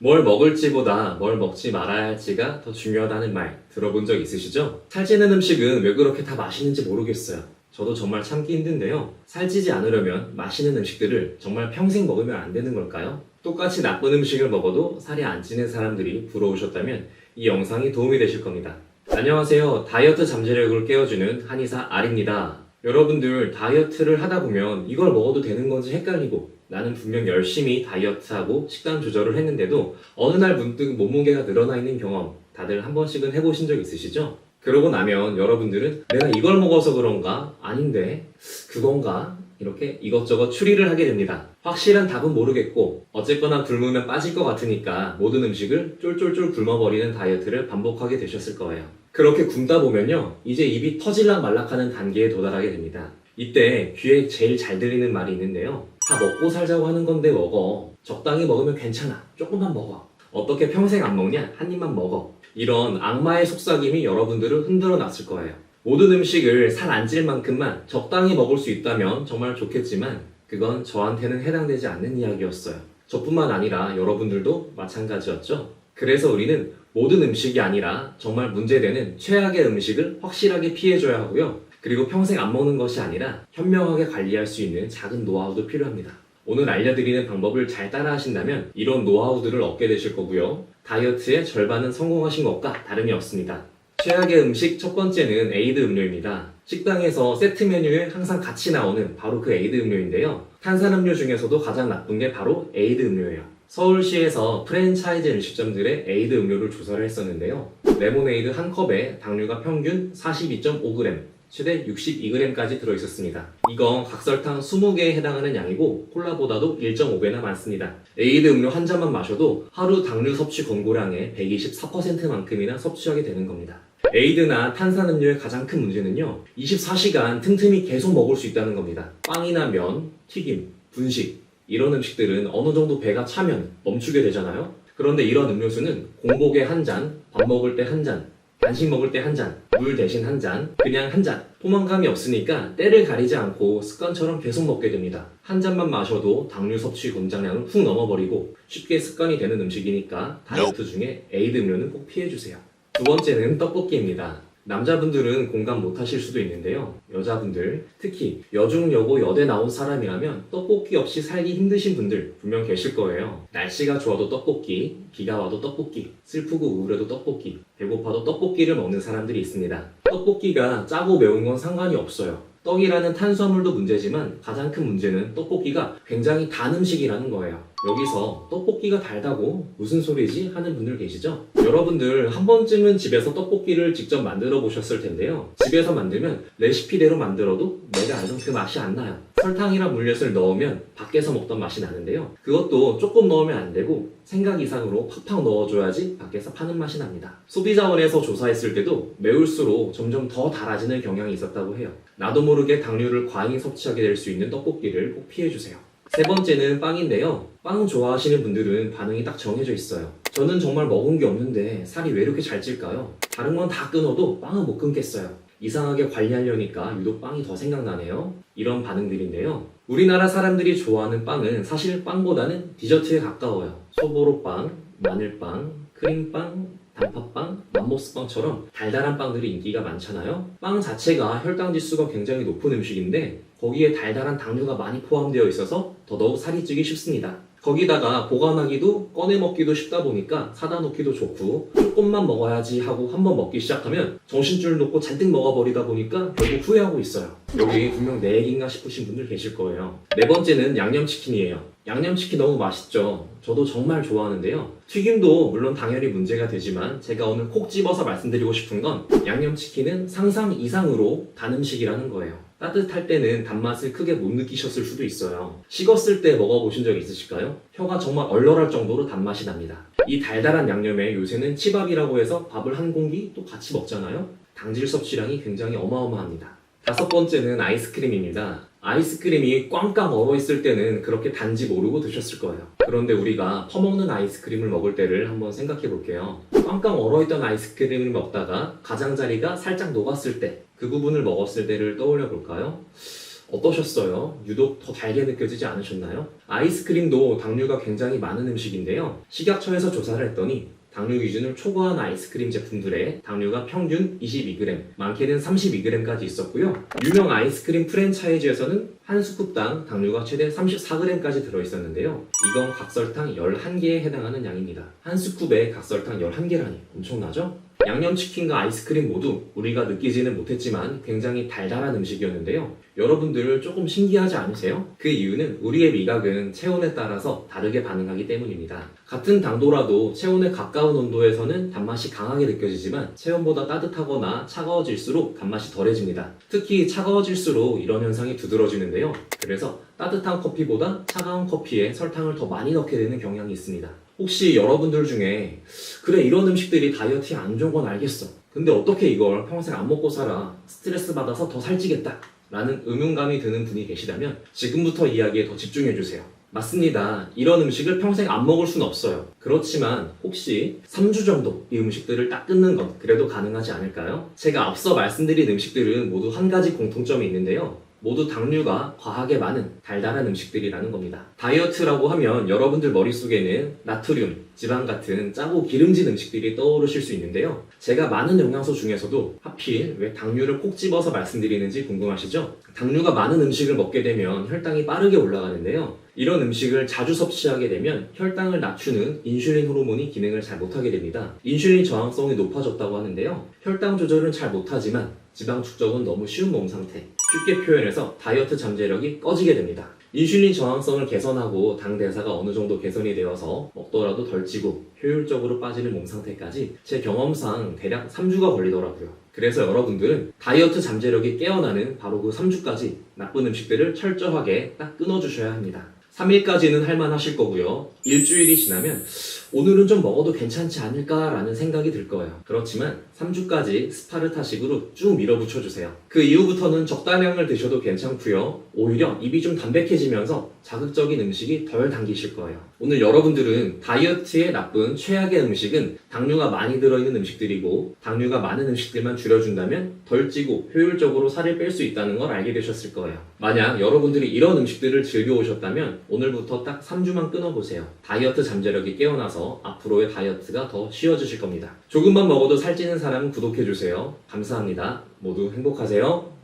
뭘 먹을지보다 뭘 먹지 말아야 할지가 더 중요하다는 말 들어본 적 있으시죠? 살찌는 음식은 왜 그렇게 다 맛있는지 모르겠어요. 저도 정말 참기 힘든데요. 살찌지 않으려면 맛있는 음식들을 정말 평생 먹으면 안 되는 걸까요? 똑같이 나쁜 음식을 먹어도 살이 안 찌는 사람들이 부러우셨다면 이 영상이 도움이 되실 겁니다. 안녕하세요. 다이어트 잠재력을 깨워주는 한의사 R입니다. 여러분들 다이어트를 하다 보면 이걸 먹어도 되는 건지 헷갈리고 나는 분명 열심히 다이어트하고 식단 조절을 했는데도 어느 날 문득 몸무게가 늘어나 있는 경험 다들 한 번씩은 해보신 적 있으시죠? 그러고 나면 여러분들은 내가 이걸 먹어서 그런가? 아닌데 그건가? 이렇게 이것저것 추리를 하게 됩니다. 확실한 답은 모르겠고 어쨌거나 굶으면 빠질 것 같으니까 모든 음식을 쫄쫄쫄 굶어버리는 다이어트를 반복하게 되셨을 거예요. 그렇게 굶다 보면요, 이제 입이 터질락 말락하는 단계에 도달하게 됩니다. 이때 귀에 제일 잘 들리는 말이 있는데요. 다 먹고 살자고 하는 건데 먹어. 적당히 먹으면 괜찮아. 조금만 먹어. 어떻게 평생 안 먹냐? 한 입만 먹어. 이런 악마의 속삭임이 여러분들을 흔들어 놨을 거예요. 모든 음식을 살 안 찔 만큼만 적당히 먹을 수 있다면 정말 좋겠지만 그건 저한테는 해당되지 않는 이야기였어요. 저뿐만 아니라 여러분들도 마찬가지였죠. 그래서 우리는 모든 음식이 아니라 정말 문제되는 최악의 음식을 확실하게 피해줘야 하고요. 그리고 평생 안 먹는 것이 아니라 현명하게 관리할 수 있는 작은 노하우도 필요합니다. 오늘 알려드리는 방법을 잘 따라 하신다면 이런 노하우들을 얻게 되실 거고요. 다이어트의 절반은 성공하신 것과 다름이 없습니다. 최악의 음식 첫 번째는 에이드 음료입니다. 식당에서 세트 메뉴에 항상 같이 나오는 바로 그 에이드 음료인데요. 탄산음료 중에서도 가장 나쁜 게 바로 에이드 음료예요. 서울시에서 프랜차이즈 음식점들의 에이드 음료를 조사를 했었는데요. 레모네이드 한 컵에 당류가 평균 42.5g, 최대 62g까지 들어있었습니다. 이건 각설탕 20개에 해당하는 양이고 콜라보다도 1.5배나 많습니다. 에이드 음료 한 잔만 마셔도 하루 당류 섭취 권고량의 124%만큼이나 섭취하게 되는 겁니다. 에이드나 탄산음료의 가장 큰 문제는요, 24시간 틈틈이 계속 먹을 수 있다는 겁니다. 빵이나 면, 튀김, 분식 이런 음식들은 어느 정도 배가 차면 멈추게 되잖아요. 그런데 이런 음료수는 공복에 한 잔, 밥 먹을 때 한 잔, 간식 먹을 때 한 잔, 물 대신 한 잔, 그냥 한 잔. 포만감이 없으니까 때를 가리지 않고 습관처럼 계속 먹게 됩니다. 한 잔만 마셔도 당류 섭취 권장량을 훅 넘어버리고 쉽게 습관이 되는 음식이니까 다이어트 중에 에이드 음료는 꼭 피해주세요. 두 번째는 떡볶이입니다. 남자분들은 공감 못하실 수도 있는데요. 여자분들, 특히 여중, 여고, 여대 나온 사람이라면 떡볶이 없이 살기 힘드신 분들 분명 계실 거예요. 날씨가 좋아도 떡볶이, 비가 와도 떡볶이, 슬프고 우울해도 떡볶이, 배고파도 떡볶이를 먹는 사람들이 있습니다. 떡볶이가 짜고 매운 건 상관이 없어요. 떡이라는 탄수화물도 문제지만 가장 큰 문제는 떡볶이가 굉장히 단 음식이라는 거예요. 여기서 떡볶이가 달다고 무슨 소리지? 하는 분들 계시죠? 여러분들 한 번쯤은 집에서 떡볶이를 직접 만들어 보셨을 텐데요. 집에서 만들면 레시피대로 만들어도 내가 알던 그 맛이 안 나요. 설탕이랑 물엿을 넣으면 밖에서 먹던 맛이 나는데요. 그것도 조금 넣으면 안 되고 생각 이상으로 팍팍 넣어줘야지 밖에서 파는 맛이 납니다. 소비자원에서 조사했을 때도 매울수록 점점 더 달아지는 경향이 있었다고 해요. 나도 모르게 당류를 과잉 섭취하게 될 수 있는 떡볶이를 꼭 피해주세요. 세 번째는 빵인데요. 빵 좋아하시는 분들은 반응이 딱 정해져 있어요. 저는 정말 먹은 게 없는데 살이 왜 이렇게 잘 찔까요? 다른 건 다 끊어도 빵은 못 끊겠어요. 이상하게 관리하려니까 유독 빵이 더 생각나네요. 이런 반응들인데요. 우리나라 사람들이 좋아하는 빵은 사실 빵보다는 디저트에 가까워요. 소보로빵, 마늘빵, 크림빵, 단팥빵, 맘모스빵처럼 달달한 빵들이 인기가 많잖아요. 빵 자체가 혈당 지수가 굉장히 높은 음식인데 거기에 달달한 당류가 많이 포함되어 있어서 더더욱 살이 찌기 쉽습니다. 거기다가 보관하기도 꺼내 먹기도 쉽다 보니까 사다 놓기도 좋고 조금만 먹어야지 하고 한번 먹기 시작하면 정신줄 놓고 잔뜩 먹어버리다 보니까 결국 후회하고 있어요. 여기 분명 내 얘기인가 싶으신 분들 계실 거예요. 네 번째는 양념치킨이에요. 양념치킨 너무 맛있죠? 저도 정말 좋아하는데요. 튀김도 물론 당연히 문제가 되지만 제가 오늘 콕 집어서 말씀드리고 싶은 건 양념치킨은 상상 이상으로 단 음식이라는 거예요. 따뜻할 때는 단맛을 크게 못 느끼셨을 수도 있어요. 식었을 때 먹어보신 적 있으실까요? 혀가 정말 얼얼할 정도로 단맛이 납니다. 이 달달한 양념에 요새는 치밥이라고 해서 밥을 한 공기 또 같이 먹잖아요. 당질 섭취량이 굉장히 어마어마합니다. 다섯 번째는 아이스크림입니다. 아이스크림이 꽝꽝 얼어있을 때는 그렇게 단지 모르고 드셨을 거예요. 그런데 우리가 퍼먹는 아이스크림을 먹을 때를 한번 생각해 볼게요. 꽝꽝 얼어있던 아이스크림을 먹다가 가장자리가 살짝 녹았을 때, 그 부분을 먹었을 때를 떠올려 볼까요? 어떠셨어요? 유독 더 달게 느껴지지 않으셨나요? 아이스크림도 당류가 굉장히 많은 음식인데요. 식약처에서 조사를 했더니 당류 기준을 초과한 아이스크림 제품들의 당류가 평균 22g, 많게는 32g까지 있었고요. 유명 아이스크림 프랜차이즈에서는 한 스쿱당 당류가 최대 34g까지 들어있었는데요. 이건 각설탕 11개에 해당하는 양입니다. 한 스쿱에 각설탕 11개라니 엄청나죠? 양념치킨과 아이스크림 모두 우리가 느끼지는 못했지만 굉장히 달달한 음식이었는데요. 여러분들 조금 신기하지 않으세요? 그 이유는 우리의 미각은 체온에 따라서 다르게 반응하기 때문입니다. 같은 당도라도 체온에 가까운 온도에서는 단맛이 강하게 느껴지지만 체온보다 따뜻하거나 차가워질수록 단맛이 덜해집니다. 특히 차가워질수록 이런 현상이 두드러지는데요. 그래서 따뜻한 커피보다 차가운 커피에 설탕을 더 많이 넣게 되는 경향이 있습니다. 혹시 여러분들 중에 그래 이런 음식들이 다이어트에 안 좋은 건 알겠어. 근데 어떻게 이걸 평생 안 먹고 살아? 스트레스 받아서 더 살찌겠다. 라는 의문감이 드는 분이 계시다면 지금부터 이야기에 더 집중해주세요. 맞습니다. 이런 음식을 평생 안 먹을 순 없어요. 그렇지만 혹시 3주 정도 이 음식들을 딱 끊는 건 그래도 가능하지 않을까요? 제가 앞서 말씀드린 음식들은 모두 한 가지 공통점이 있는데요. 모두 당류가 과하게 많은 달달한 음식들이라는 겁니다. 다이어트라고 하면 여러분들 머릿속에는 나트륨, 지방 같은 짜고 기름진 음식들이 떠오르실 수 있는데요. 제가 많은 영양소 중에서도 하필 왜 당류를 꼭 집어서 말씀드리는지 궁금하시죠? 당류가 많은 음식을 먹게 되면 혈당이 빠르게 올라가는데요. 이런 음식을 자주 섭취하게 되면 혈당을 낮추는 인슐린 호르몬이 기능을 잘 못하게 됩니다. 인슐린 저항성이 높아졌다고 하는데요. 혈당 조절은 잘 못하지만 지방 축적은 너무 쉬운 몸 상태. 쉽게 표현해서 다이어트 잠재력이 꺼지게 됩니다. 인슐린 저항성을 개선하고 당 대사가 어느 정도 개선이 되어서 먹더라도 덜 찌고 효율적으로 빠지는 몸 상태까지 제 경험상 대략 3주가 걸리더라고요. 그래서 여러분들은 다이어트 잠재력이 깨어나는 바로 그 3주까지 나쁜 음식들을 철저하게 딱 끊어주셔야 합니다. 3일까지는 할만하실 거고요. 일주일이 지나면 오늘은 좀 먹어도 괜찮지 않을까라는 생각이 들 거예요. 그렇지만 3주까지 스파르타식으로 쭉 밀어붙여주세요. 그 이후부터는 적당량을 드셔도 괜찮고요. 오히려 입이 좀 담백해지면서 자극적인 음식이 덜 당기실 거예요. 오늘 여러분들은 다이어트에 나쁜 최악의 음식은 당류가 많이 들어있는 음식들이고 당류가 많은 음식들만 줄여준다면 덜 찌고 효율적으로 살을 뺄 수 있다는 걸 알게 되셨을 거예요. 만약 여러분들이 이런 음식들을 즐겨오셨다면 오늘부터 딱 3주만 끊어보세요. 다이어트 잠재력이 깨어나서 앞으로의 다이어트가 더 쉬워지실 겁니다. 조금만 먹어도 살찌는 사람은 구독해주세요. 감사합니다. 모두 행복하세요.